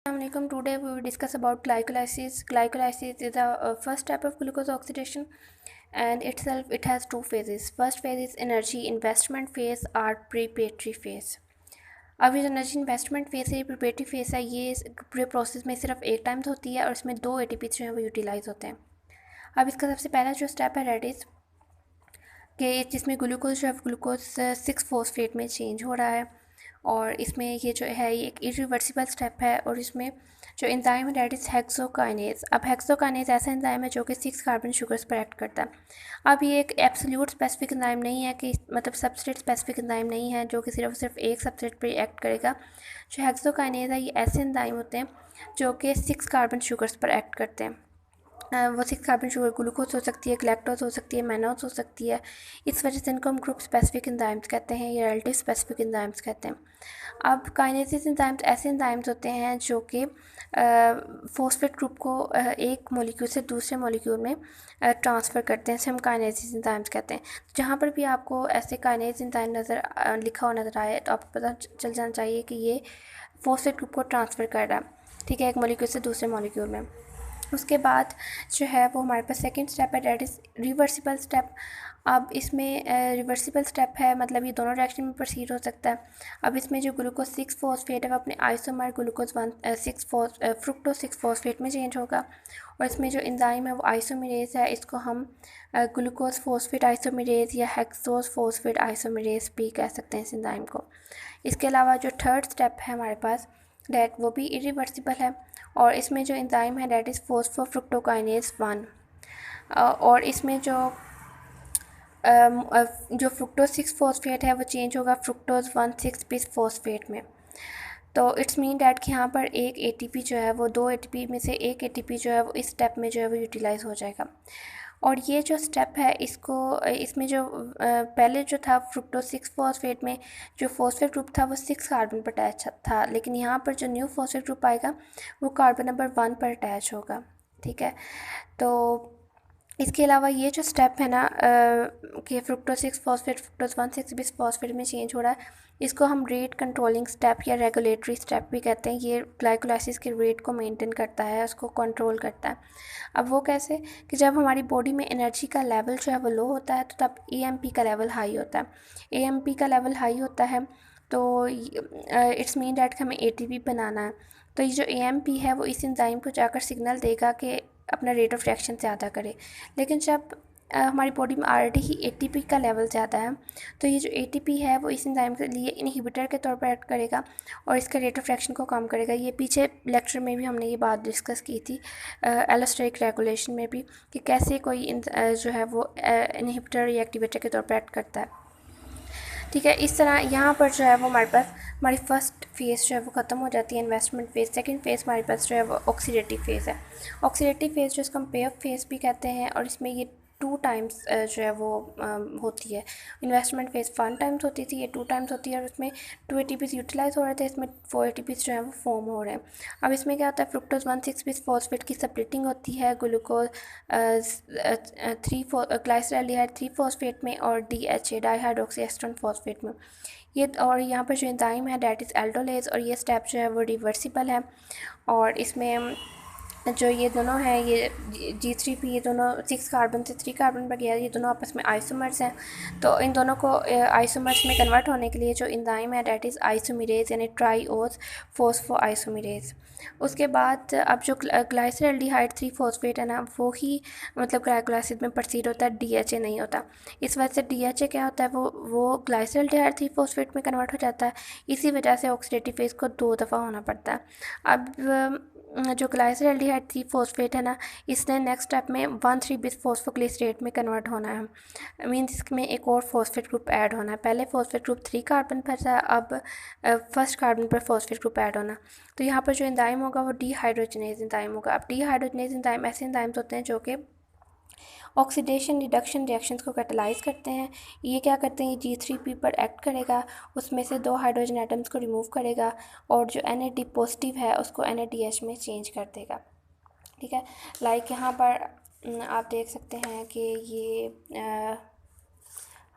Assalamualaikum. Today we will discuss about glycolysis. Glycolysis is the first step of glucose oxidation, and it has two phases. First phase is energy investment phase or preparatory phase. अब ये जो energy investment phase है, preparatory phase है, ये पूरे process में सिर्फ एक टाइम तो होती है और इसमें दो एटीपी जो है वो यूटिलाइज होते हैं। अब इसका सबसे पहला जो स्टेप है दैट इज़ कि जिसमें ग्लूकोज जो है ग्लूकोज 6-फॉस्फेट में चेंज हो रहा है, और इसमें ये जो है ये एक इरिवर्सिबल स्टेप है। और इसमें जो एंजाइम है दैट इज़ हेक्सोकाइनेज। अब हेक्सोकाइनेज ऐसा एंजाइम है जो कि 6 कार्बन शुगर्स पर एक्ट करता है। अब ये एक एब्सोल्यूट स्पेसिफिक एंजाइम नहीं है कि मतलब सबस्ट्रेट स्पेसिफिक एंजाइम नहीं है जो कि सिर्फ एक सबस्ट्रेट पर एक्ट करेगा। जो हेक्सोकाइनेज है ये ऐसे एंजाइम होते हैं जो कि 6 कार्बन शुगर्स पर एक्ट करते हैं। वो 6 कार्बन शुगर ग्लूकोज हो सकती है, गैलेक्टोज हो सकती है, मैनोज हो सकती है। इस वजह से इनको हम ग्रुप स्पेसिफिक एंजाइम्स कहते हैं या रिलेटिव स्पेसिफिक एंजाइम्स कहते हैं। अब काइनेसिस एंजाइम्स ऐसे एंजाइम्स होते हैं जो कि फॉस्फेट ग्रुप को एक मॉलिक्यूल से दूसरे मॉलिक्यूल में ट्रांसफ़र करते हैं, इसे हम काइनेसिस एंजाइम्स कहते हैं। जहाँ पर भी आपको ऐसे काइनेसिस एंजाइम लिखा हुआ नज़र आए तो आपको पता चल जाना चाहिए कि ये फॉस्फेट ग्रुप को ट्रांसफ़र कर रहा है, ठीक है, एक मॉलिक्यूल से दूसरे मॉलिक्यूल में। उसके बाद जो है वो हमारे पास सेकंड स्टेप है दैट इज़ रिवर्सिबल स्टेप। अब इसमें रिवर्सिबल स्टेप है मतलब ये दोनों डायरेक्शन में प्रोसीड हो सकता है। अब इसमें जो ग्लूकोज 6-फॉस्फेट है वो अपने आइसोमर ग्लूकोज फ्रुक्टोज 6-फॉस्फेट में चेंज होगा। और इसमें जो एंजाइम है वो आइसोमेरेज है, इसको हम ग्लूकोज फॉस्फेट आइसोमेरेज या हेक्सोज फॉस्फेट आइसोमेरेज भी कह सकते हैं इस एंजाइम को। इसके अलावा जो थर्ड स्टेप है हमारे पास डैट वो भी इरिवर्सिबल है, और इसमें जो एंजाइम है डैट इज़ फॉस्फोफ्रुक्टोकाइनेज 1। और इसमें जो फ्रुक्टोज 6-फॉस्फेट है वो चेंज होगा फ्रुक्टोज 1,6 बिस फॉस्फेट में। तो इट्स मीन डैट कि यहाँ पर एक एटीपी जो है वो दो एटीपी में से एक एटीपी जो है वो इस स्टेप में जो है वो यूटिलाइज हो जाएगा। और ये जो स्टेप है इसमें जो पहले जो था फ्रुक्टोज 6-फॉस्फेट में जो फॉस्फेट ग्रुप था वो 6 कार्बन पर अटैच था, लेकिन यहाँ पर जो न्यू फॉस्फेट ग्रुप आएगा वो कार्बन नंबर 1 पर अटैच होगा, ठीक है। तो इसके अलावा ये जो स्टेप है ना कि फ्रुक्टोज 6-फॉस्फेट फ्रुक्टोज 1,6 बिस फॉस्फेट में चेंज हो रहा है, इसको हम रेट कंट्रोलिंग स्टेप या रेगुलेटरी स्टेप भी कहते हैं। ये ग्लाइकोलाइसिस के रेट को मेंटेन करता है, उसको कंट्रोल करता है। अब वो कैसे कि जब हमारी बॉडी में एनर्जी का लेवल जो है वो लो होता है तो तब एएमपी का लेवल हाई होता है। एएमपी का लेवल हाई होता है तो इट्स मीन डैट कि हमें एटीपी बनाना है। तो ये जो एएमपी है वो इस एंजाइम को जाकर सिग्नल देगा कि अपना रेट ऑफ रिएक्शन ज़्यादा करे। लेकिन जब हमारी बॉडी में ऑलरेडी ही एटीपी का लेवल ज़्यादा है तो ये जो एटीपी है वो इस एंजाइम के लिए इनहिबिटर के तौर पर एक्ट करेगा और इसके रेट ऑफ रिएक्शन को कम करेगा। ये पीछे लेक्चर में भी हमने ये बात डिस्कस की थी एलोस्टेरिक रेगुलेशन में भी कि कैसे कोई जो है वो इनहिबिटर या एक्टिवेटर के तौर पर एक्ट करता है, ठीक है। इस तरह यहाँ पर जो है वो हमारे पास हमारी फर्स्ट फेज़ जो है वो ख़त्म हो जाती है इन्वेस्टमेंट फेज़। सेकंड फेज़ हमारे पास जो है वो ऑक्सीडेटिव फेज़ है। ऑक्सीडेटिव फेज़ जो इसको हम पे ऑफ फेज़ भी कहते हैं, और इसमें ये 2 टाइम्स जो है वो होती है। इन्वेस्टमेंट फेज़ 1 टाइम्स होती थी, ये 2 टाइम्स होती है, और उसमें 2 एटीपीज़ यूटिलाइज हो रहे थे, इसमें 4 एटीपीज़ जो है वो फॉर्म हो रहे हैं। अब इसमें क्या होता है फ्रुक्टोज 1,6 बिस फॉस्फेट की स्प्लिटिंग होती है ग्लूकोज 3 ग्लाइसरॉल्डिहाइड 3-फॉस्फेट में और DHA डाइहाइड्रोक्सी एस्टोन फॉस्फेट में। ये और यहाँ पर जो एंजाइम है डैट इज़ एल्डोलेज, और ये स्टेप जो है वो रिवर्सिबल है। और इसमें जो ये दोनों हैं ये G3P ये दोनों 6 कार्बन से 3 कार्बन पर गया, ये दोनों आपस में आइसोमर्स हैं। तो इन दोनों को आइसोमर्स में कन्वर्ट होने के लिए जो एंजाइम है डैट इज़ आइसोमेरेज यानी ट्राईओज फॉस्फो आइसोमेरेज। उसके बाद अब जो ग्लाइसरॉल्डिहाइड 3-फॉस्फेट है ना वो ही मतलब ग्लाइकोलाइसिस में प्रोसीड होता है, DHA नहीं होता। इस वजह से DHA क्या होता है वो ग्लाइसरॉल्डिहाइड 3-फॉस्फेट में कन्वर्ट हो जाता है। इसी वजह से ऑक्सीडेटिव फेज़ को 2 दफ़ा होना पड़ता है। अब जो ग्लाइसरॉल्डिहाइड 3-फॉस्फेट है ना इसने नेक्स्ट स्टेप में 1,3 बिस फॉस्फोग्लिसरेट में कन्वर्ट होना है, मीन्स इसमें एक और फॉस्फेट ग्रुप ऐड होना है। पहले फॉस्फेट ग्रुप 3 कार्बन पर था, अब फर्स्ट कार्बन पर फॉस्फेट ग्रुप ऐड होना। तो यहाँ पर जो एंजाइम होगा वो डीहाइड्रोजनेज एंजाइम होगा। अब डीहाइड्रोजनेज एंजाइम ऐसे एंजाइम्स होते हैं जो कि ऑक्सीडेशन रिडक्शन रिएक्शंस को कैटलाइज करते हैं। ये क्या करते हैं, ये G3P पर एक्ट करेगा, उसमें से 2 हाइड्रोजन एटम्स को रिमूव करेगा और जो NAD पॉजिटिव है उसको NADH में चेंज कर देगा, ठीक है। लाइक यहाँ पर आप देख सकते हैं कि ये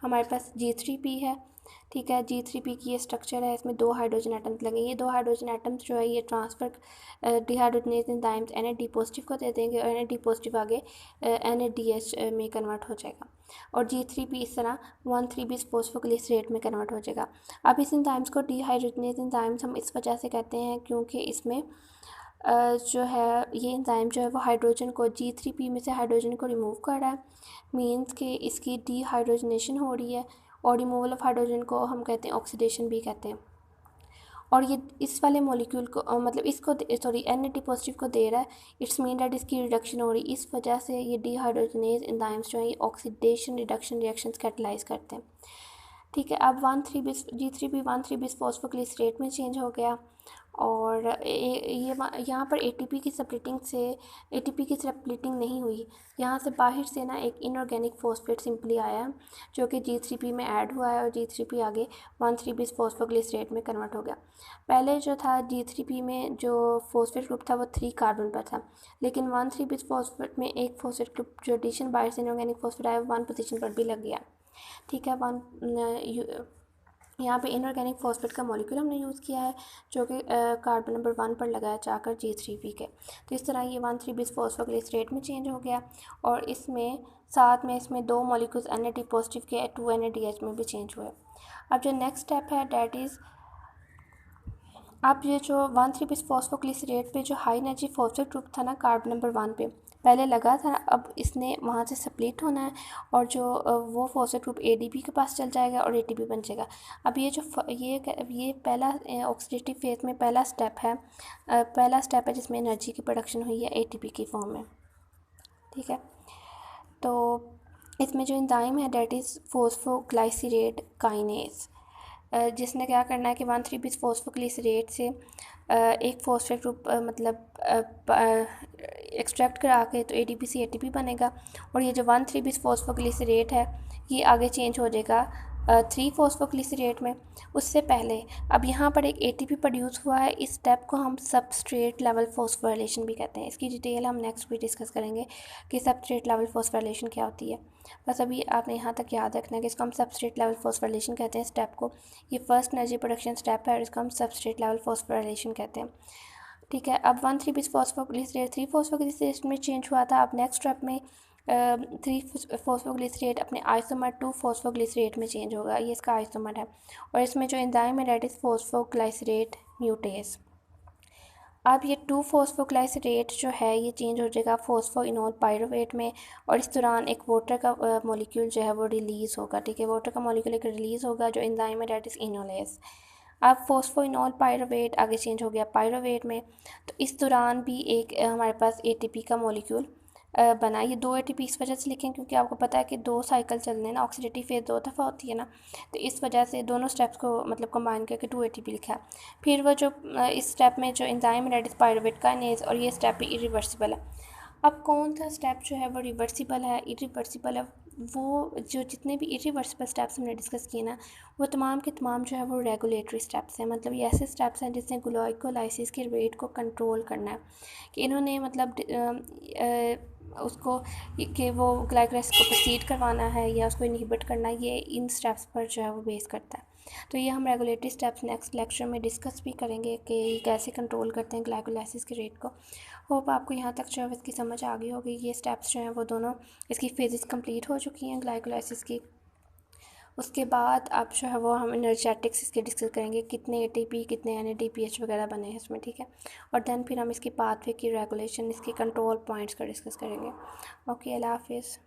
हमारे पास G3P है, ठीक है। G3P की ये स्ट्रक्चर है, इसमें 2 हाइड्रोजन एटम्स लगेंगे। ये 2 हाइड्रोजन एटम्स जो है ये transfer dehydrogenase enzymes Na positive को दे देंगे और Na पॉजिटिव आगे NADH में कन्वर्ट हो जाएगा और G3P इस तरह 1,3 bis फॉस्फोग्लिसरेट में कन्वर्ट हो जाएगा। अब इस एंजाइम्स को डिहाइड्रोजनेज एंजाइम्स हम इस वजह से कहते हैं क्योंकि इसमें जो है ये एंजाइम जो है वो हाइड्रोजन को G3P में से हाइड्रोजन को रिमूव कर रहा है, मीन्स कि इसकी डिहाइड्रोजनेशन हो रही है और रिमूवल ऑफ हाइड्रोजन को हम कहते हैं ऑक्सीडेशन भी कहते हैं। और ये इस वाले मॉलिक्यूल को मतलब इसको सॉरी Na पॉजिटिव को दे रहा है, इट्स मीन दैट इसकी रिडक्शन हो रही है। इस वजह से ये डिहाइड्रोजनेज एंजाइम्स जो है ये ऑक्सीडेशन रिडक्शन रिएक्शंस कैटलाइज करते हैं। ठीक है। अब 1,3 bis G3P 1,3 bis फॉस्फोग्लिसरेट में चेंज हो गया और ये यहाँ पर ATP की स्प्लिटिंग से ATP की स्प्लिटिंग नहीं हुई, यहाँ से बाहर से ना एक इनऑर्गेनिक फॉस्फेट सिंपली आया जो कि G3P में ऐड हुआ है और G3P आगे 1,3 bis फॉस्फोग्लिसरेट में कन्वर्ट हो गया। पहले जो था G3P में जो फॉस्फेट ग्रुप था वो 3 कार्बन पर था, लेकिन 1,3 bis फॉस्फेट में एक फॉस्फेट ग्रुप जो एडिशन बाहर से इनऑर्गेनिक फॉस्फेट आया 1 पोजीशन पर भी लग गया। ठीक है। यहाँ पे इनऑर्गेनिक फॉस्फेट का मॉलिक्यूल हमने यूज़ किया है जो कि कार्बन नंबर 1 पर लगाया जाकर G3P के। तो इस तरह ये 1,3 bis फॉस्फोग्लिसरेट में चेंज हो गया और इसमें साथ में इसमें 2 मॉलिक्यूल्स Na पॉजिटिव के 2 NADH में भी चेंज हुए। अब जो नेक्स्ट स्टेप है डैट इज़, अब ये जो 1,3 bis फॉस्फोग्लिसरेट पे जो हाई एनर्जी फॉस्फेट ग्रुप था ना कार्बन नंबर 1 पे पहले लगा था, अब इसने वहाँ से स्प्लिट होना है और जो वो फॉस्फेट ग्रुप ADP के पास चल जाएगा और ATP बन जाएगा। अब ये जो ये पहला ऑक्सीडेटिव फेज में पहला स्टेप है जिसमें एनर्जी की प्रोडक्शन हुई है ATP की फॉर्म में। ठीक है। तो इसमें जो एंजाइम है डैट इज़ फॉस्फोग्लाइसरेट काइनेज, जिसने क्या करना है कि 1,3 bis फॉस्फोग्लिसरेट से एक फॉस्फेट ग्रुप मतलब एक्सट्रैक्ट करा के तो ADP से ATP बनेगा और ये जो 1,3 bis फॉस्फोग्लिसरेट है ये आगे चेंज हो जाएगा 3 फॉस्फोग्लिसरेट में। उससे पहले अब यहाँ पर एक ATP प्रोड्यूस हुआ है, इस स्टेप को हम सबस्ट्रेट लेवल फॉस्फोराइलेशन भी कहते हैं। इसकी डिटेल हम नेक्स्ट भी डिस्कस करेंगे कि सबस्ट्रेट लेवल फॉस्फोराइलेशन क्या होती है। बस अभी आपने यहाँ तक याद रखना है कि इसको हम सबस्ट्रेट लेवल फॉस्फोराइलेशन कहते हैं स्टेप को। ये फर्स्ट एनर्जी प्रोडक्शन स्टेप है और इसको हम सबस्ट्रेट लेवल फॉस्फोराइलेशन कहते हैं। ठीक है। अब 1,3 bis फॉस्फोग्लिसरेट 3 फॉस्फोग्लिसरेट में चेंज हुआ था। अब नेक्स्ट स्टेप में 3 फॉस्फोग्लिसरेट अपने आइसोमर 2 फॉस्फोग्लिसरेट में चेंज होगा, ये इसका आइसोमर है और इसमें जो एंजाइम है दैट इज़ फॉस्फोग्लाइसरेट म्यूटेज। अब ये 2 फॉस्फोग्लाइसरेट जो है ये चेंज हो जाएगा फॉस्फोइनोल पायरुवेट में और इस दौरान एक वाटर का मॉलिक्यूल जो है वो रिलीज़ होगा। ठीक है। वाटर का मॉलिक्यूल एक रिलीज़ होगा जो एंजाइम है दैट इज़ इनोलेज। अब फॉस्फोइनोल पायरुवेट आगे चेंज हो गया पायरुवेट में, तो इस दौरान भी एक हमारे पास ATP का मॉलिक्यूल बना। ये 2 ATP इस वजह से लिखें क्योंकि आपको पता है कि 2 साइकिल चलने ना, ऑक्सीडेटिव फेज 2 दफ़ा होती है ना, तो इस वजह से दोनों स्टेप्स को मतलब कंबाइन करके 2 ATP लिखा है। फिर वो जो इस स्टेप में जो एंजाइम है दैट इज़ पायरुवेट काइनेज और ये स्टेप भी इरिवर्सिबल है। अब कौन सा स्टेप जो है वो रिवर्सिबल है, इरिवर्सिबल है, वो जो जितने भी इरिवर्सिबल स्टेप्स हमने डिस्कस किए ना वो तमाम के तमाम जो है वो रेगुलेटरी स्टेप्स हैं। मतलब ये ऐसे स्टेप्स हैं जिसने ग्लाइकोलाइसिस के रेट को कंट्रोल करना है कि इन्होंने मतलब उसको कि वो ग्लाइकोलाइसिस को प्रोसीड करवाना है या उसको इनहिबिट करना है, ये इन स्टेप्स पर जो है वो बेस करता है। तो ये हम रेगुलेटरी स्टेप्स नेक्स्ट लेक्चर में डिस्कस भी करेंगे कि कैसे कंट्रोल करते हैं ग्लाइकोलाइसिस के रेट को। होप आपको यहाँ तक जो है इसकी समझ आ गई होगी। ये स्टेप्स जो हैं वो दोनों इसकी फेजेस कंप्लीट हो चुकी हैं ग्लाइकोलाइसिस की। उसके बाद अब जो है वो हम एनर्जेटिक्स इसके डिस्कस करेंगे, कितने ATP कितने NADPH वगैरह बने हैं इसमें। ठीक है। और देन फिर हम इसकी पाथवे की रेगुलेशन, इसकी कंट्रोल पॉइंट्स का डिस्कस करेंगे। ओके, अल्लाह हाफिज़।